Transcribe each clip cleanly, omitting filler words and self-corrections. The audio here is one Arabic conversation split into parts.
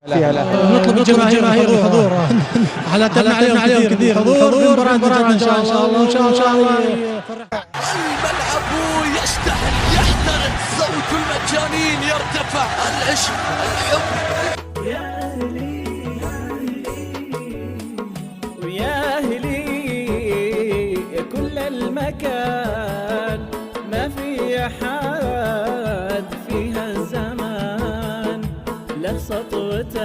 نطلب الجماهير الحضور على تمنع عليهم كثير حضور مباراة ان شاء الله. الملعب يشتعل يحترق صوت المجانين يرتفع العشق الحب يا أهلي ويا أهلي كل المكان ما في أحد فيها الزمان له سطوتك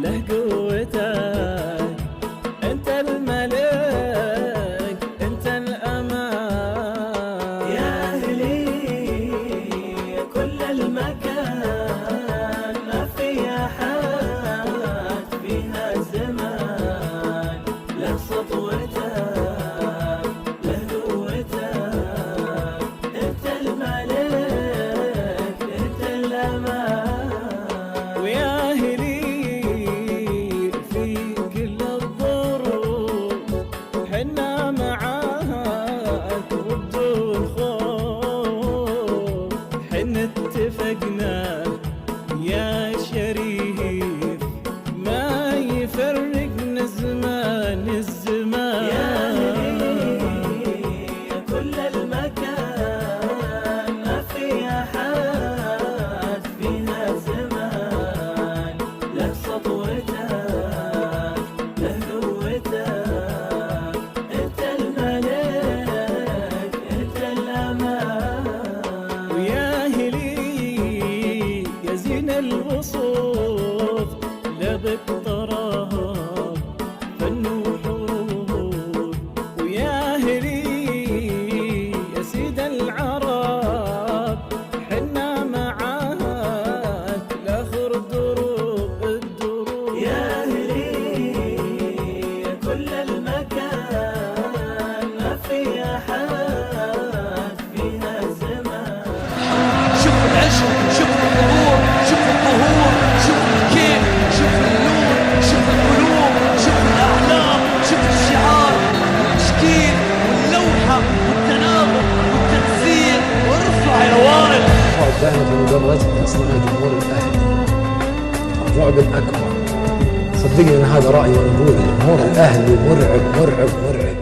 له قوتك أنت الملك أنت الأمان يا أهلي كل المكان ما في أحد فيها الزمان له سطوتك له قوتك أنت الملك أنت الأمان ويا أهلي في كل الظروف حنا معاك وبدون خوف حنا اتفقنا يا شريف ما يفرقنا الزمان يا أهلي كل المكان ما في أحد فيها زمان له سطوتك له قوتك أنت الملك أنت الأمان ويا أهلي يا زين الوصوف لبك طراب فن وحروب ويا أهلي يا سيد العرب حنا معاك لآخر الدروب يا أهلي كل المكان ما في أحد فيها زمان شوف العشق شوف الحضور شوف الظهور شوف الكيف شوف النور شوف القلوب شوف الأعلام شوف الشعار والتشكيل واللوحة والتناغم والتنسيق وارفع يا وارد. دائما في مدرج اصلا جمهور الاهلي الرعب الاكبر. صدقني انا هذا رايي وانا اقول جمهور الاهلي مرعب مرعب مرعب.